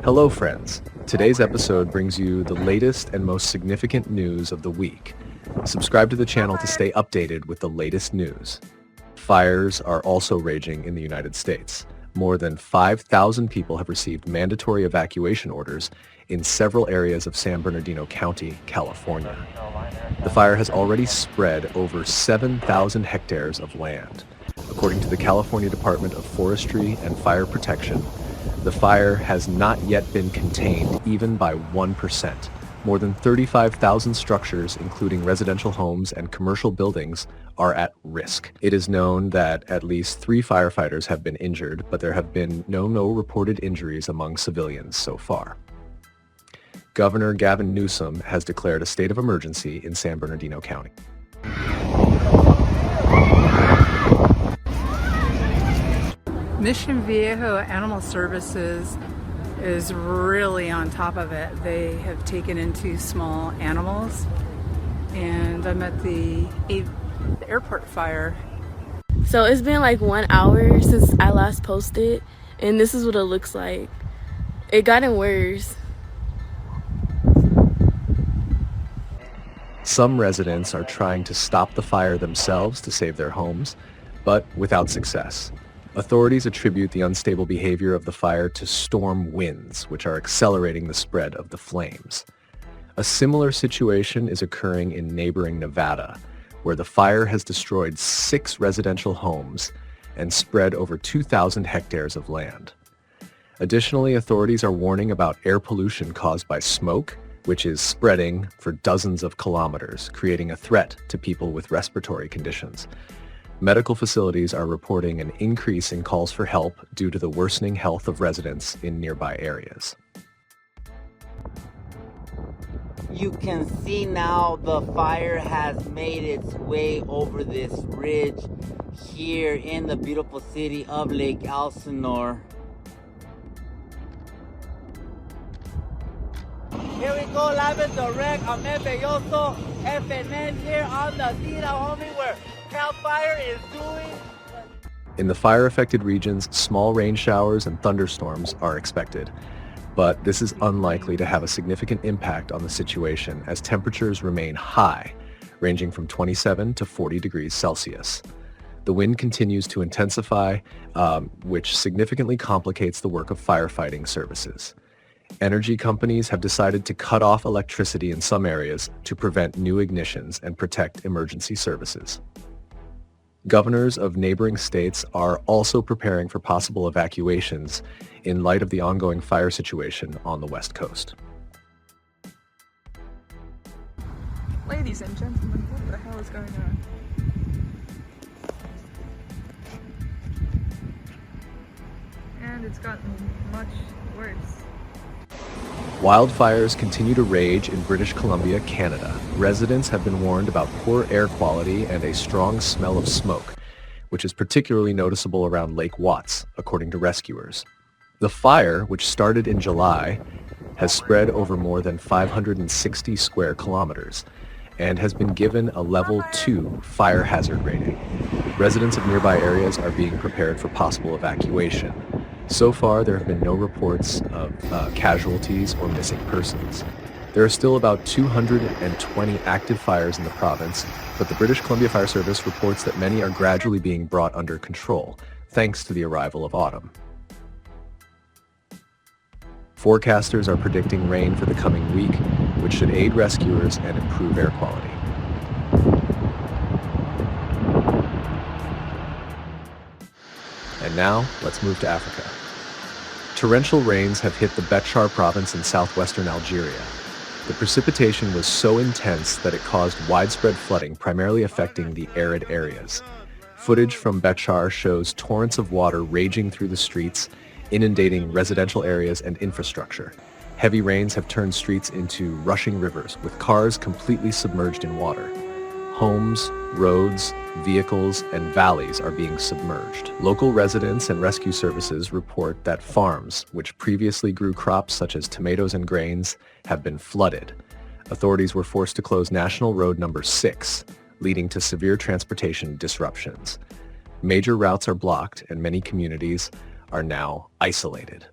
Hello friends. Today's episode brings you the latest and most significant news of the week. Subscribe to the channel to stay updated with the latest news. Fires are also raging in the United States. More than 5,000 people have received mandatory evacuation orders in several areas of San Bernardino County, California. The fire has already spread over 7,000 hectares of land. According to the California Department of Forestry and Fire Protection, the fire has not yet been contained even by 1%. More than 35,000 structures, including residential homes and commercial buildings, are at risk. It is known that at least 3 firefighters have been injured, but there have been no reported injuries among civilians so far. Governor Gavin Newsom has declared a state of emergency in San Bernardino County. Mission Viejo Animal Services is really on top of it. They have taken in 2 small animals, and I'm at the airport fire. So it's been like 1 hour since I last posted, and this is what it looks like. It gotten worse. Some residents are trying to stop the fire themselves to save their homes, but without success. Authorities attribute the unstable behavior of the fire to storm winds, which are accelerating the spread of the flames. A similar situation is occurring in neighboring Nevada, where the fire has destroyed 6 residential homes and spread over 2,000 hectares of land. Additionally, authorities are warning about air pollution caused by smoke, which is spreading for dozens of kilometers, creating a threat to people with respiratory conditions. Medical facilities are reporting an increase in calls for help due to the worsening health of residents in nearby areas. You can see now the fire has made its way over this ridge here in the beautiful city of Lake Elsinore. Here we go, live and direct. I'm Belloso, FNN here on the Tira, homie, where Cal Fire is doing. In the fire-affected regions, small rain showers and thunderstorms are expected, but this is unlikely to have a significant impact on the situation as temperatures remain high, ranging from 27 to 40 degrees Celsius. The wind continues to intensify, which significantly complicates the work of firefighting services. Energy companies have decided to cut off electricity in some areas to prevent new ignitions and protect emergency services. Governors of neighboring states are also preparing for possible evacuations in light of the ongoing fire situation on the West Coast. Ladies and gentlemen, what the hell is going on? And it's gotten much worse. Wildfires continue to rage in British Columbia, Canada. Residents have been warned about poor air quality and a strong smell of smoke, which is particularly noticeable around Lake Watts, according to rescuers. The fire, which started in July, has spread over more than 560 square kilometers and has been given a level 2 fire hazard rating. Residents of nearby areas are being prepared for possible evacuation. So far, there have been no reports of casualties or missing persons. There are still about 220 active fires in the province, but the British Columbia Fire Service reports that many are gradually being brought under control, thanks to the arrival of autumn. Forecasters are predicting rain for the coming week, which should aid rescuers and improve air quality. And now, let's move to Africa. Torrential rains have hit the Betchar province in southwestern Algeria. The precipitation was so intense that it caused widespread flooding, primarily affecting the arid areas. Footage from Betchar shows torrents of water raging through the streets, inundating residential areas and infrastructure. Heavy rains have turned streets into rushing rivers, with cars completely submerged in water. Homes, roads, vehicles, and valleys are being submerged. Local residents and rescue services report that farms, which previously grew crops such as tomatoes and grains, have been flooded. Authorities were forced to close National Road number 6, leading to severe transportation disruptions. Major routes are blocked and many communities are now isolated.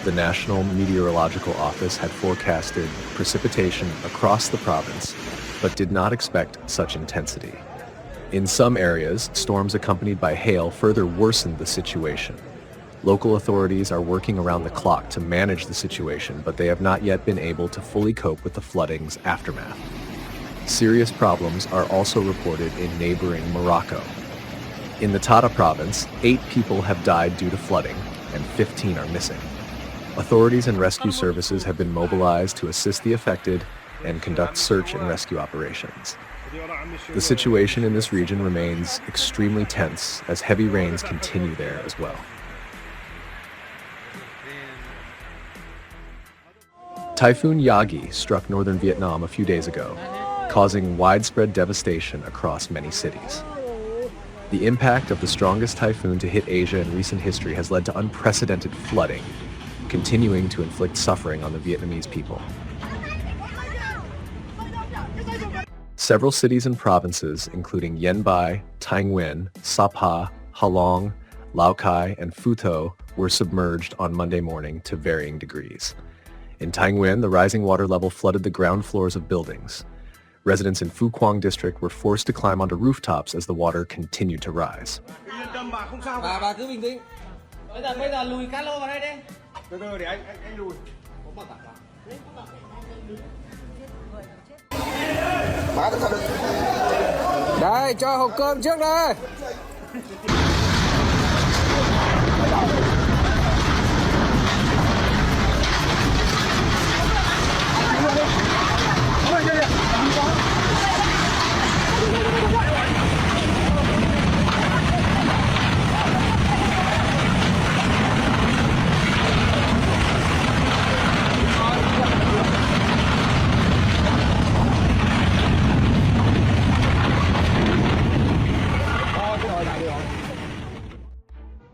the National Meteorological Office had forecasted precipitation across the province, but did not expect such intensity. In some areas, storms accompanied by hail further worsened the situation. Local authorities are working around the clock to manage the situation, but they have not yet been able to fully cope with the flooding's aftermath. Serious problems are also reported in neighboring Morocco. In the Tata province, 8 people have died due to flooding, and 15 are missing. Authorities and rescue services have been mobilized to assist the affected and conduct search and rescue operations. The situation in this region remains extremely tense as heavy rains continue there as well. Typhoon Yagi struck northern Vietnam a few days ago, causing widespread devastation across many cities. The impact of the strongest typhoon to hit Asia in recent history has led to unprecedented flooding, continuing to inflict suffering on the Vietnamese people. Several cities and provinces, including Yên Bai, Thanh Nguyen, Sapa, Halong, Lao Cai, and Phu Tho, were submerged on Monday morning to varying degrees. In Thanh Nguyen, the rising water level flooded the ground floors of buildings. Residents in Phu Quang district were forced to climb onto rooftops as the water continued to rise. Đây, cho hộp cơm trước đây.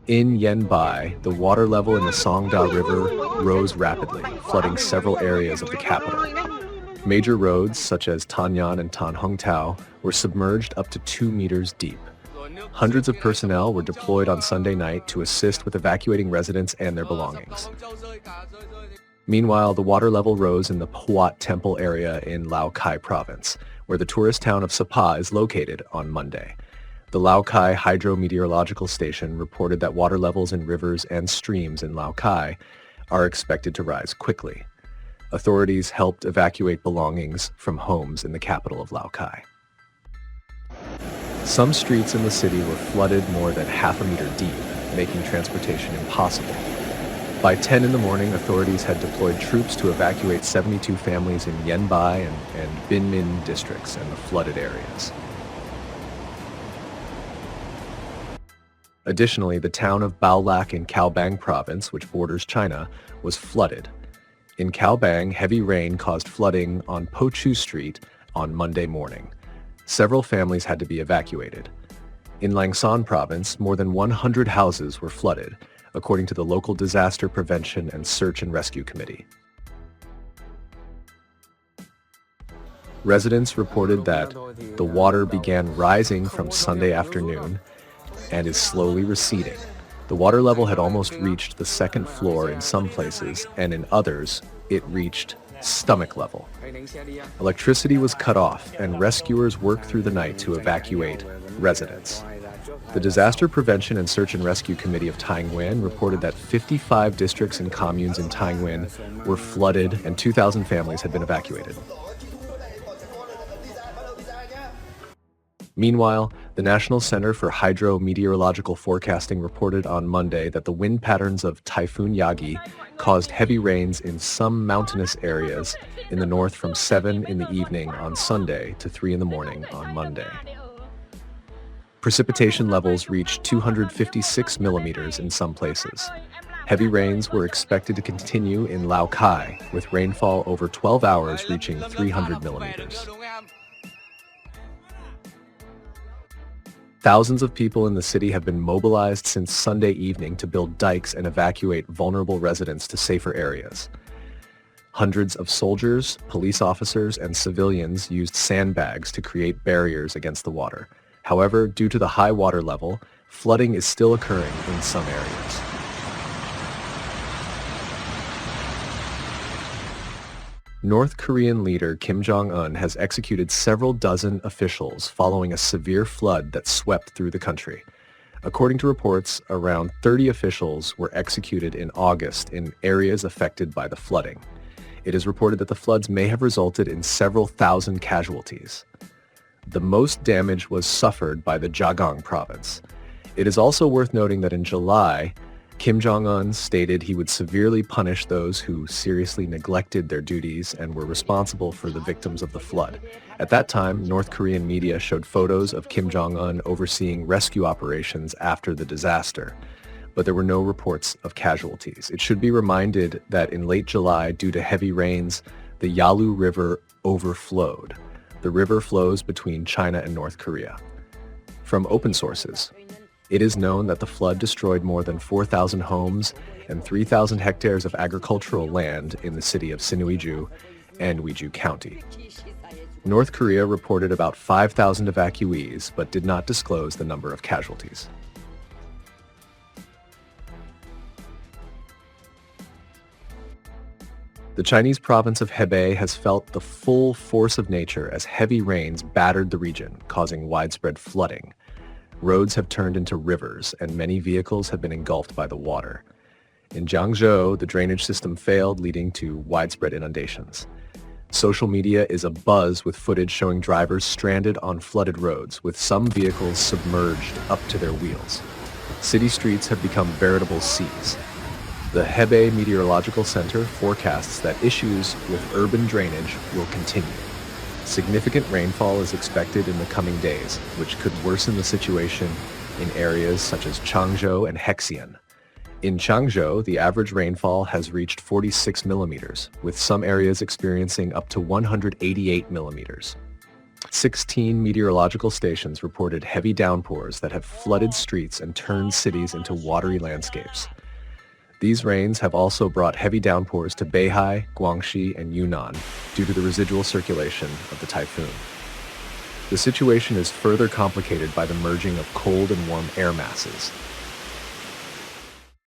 In Yên Bai, the water level in the Song Da River rose rapidly, flooding several areas of the capital. Major roads, such as Tan Nhân and Tan Hung Tao, were submerged up to 2 meters deep. Hundreds of personnel were deployed on Sunday night to assist with evacuating residents and their belongings. Meanwhile, the water level rose in the Phuat Temple area in Lao Cai province, where the tourist town of Sapa is located, on Monday. The Lao Cai Hydrometeorological Station reported that water levels in rivers and streams in Lao Cai are expected to rise quickly. Authorities helped evacuate belongings from homes in the capital of Lao Cai. Some streets in the city were flooded more than half a meter deep, making transportation impossible. By 10 in the morning, authorities had deployed troops to evacuate 72 families in Yên Bai and Binh Minh districts and the flooded areas. Additionally, the town of Bao Lac in Cao Bang province, which borders China, was flooded. In Cao Bang, heavy rain caused flooding on Po Chu Street on Monday morning. Several families had to be evacuated. In Lang Son province, more than 100 houses were flooded, according to the local Disaster Prevention and Search and Rescue Committee. Residents reported that the water began rising from Sunday afternoon and is slowly receding. The water level had almost reached the second floor in some places, and in others, it reached stomach level. Electricity was cut off, and rescuers worked through the night to evacuate residents. The Disaster Prevention and Search and Rescue Committee of Thanh Nguyen reported that 55 districts and communes in Thanh Nguyen were flooded and 2,000 families had been evacuated. Meanwhile, the National Center for Hydrometeorological Forecasting reported on Monday that the wind patterns of Typhoon Yagi caused heavy rains in some mountainous areas in the north from 7 in the evening on Sunday to 3 in the morning on Monday. Precipitation levels reached 256 millimeters in some places. Heavy rains were expected to continue in Lao Cai, with rainfall over 12 hours reaching 300 millimeters. Thousands of people in the city have been mobilized since Sunday evening to build dikes and evacuate vulnerable residents to safer areas. Hundreds of soldiers, police officers, and civilians used sandbags to create barriers against the water. However, due to the high water level, flooding is still occurring in some areas. North Korean leader Kim Jong-un has executed several dozen officials following a severe flood that swept through the country. According to reports, around 30 officials were executed in August in areas affected by the flooding. It is reported that the floods may have resulted in several thousand casualties. The most damage was suffered by the Jagang province. It is also worth noting that in July, Kim Jong-un stated he would severely punish those who seriously neglected their duties and were responsible for the victims of the flood. At that time, North Korean media showed photos of Kim Jong-un overseeing rescue operations after the disaster, but there were no reports of casualties. It should be reminded that in late July, due to heavy rains, the Yalu River overflowed. The river flows between China and North Korea. From open sources, it is known that the flood destroyed more than 4,000 homes and 3,000 hectares of agricultural land in the city of Sinuiju and Uiju County. North Korea reported about 5,000 evacuees, but did not disclose the number of casualties. The Chinese province of Hebei has felt the full force of nature as heavy rains battered the region, causing widespread flooding. Roads have turned into rivers, and many vehicles have been engulfed by the water. In Jiangzhou, the drainage system failed, leading to widespread inundations. Social media is abuzz with footage showing drivers stranded on flooded roads, with some vehicles submerged up to their wheels. City streets have become veritable seas. The Hebei Meteorological Center forecasts that issues with urban drainage will continue. Significant rainfall is expected in the coming days, which could worsen the situation in areas such as Changzhou and Hexian. In Changzhou, the average rainfall has reached 46 millimeters, with some areas experiencing up to 188 millimeters. 16 meteorological stations reported heavy downpours that have flooded streets and turned cities into watery landscapes. These rains have also brought heavy downpours to Beihai, Guangxi, and Yunnan due to the residual circulation of the typhoon. The situation is further complicated by the merging of cold and warm air masses.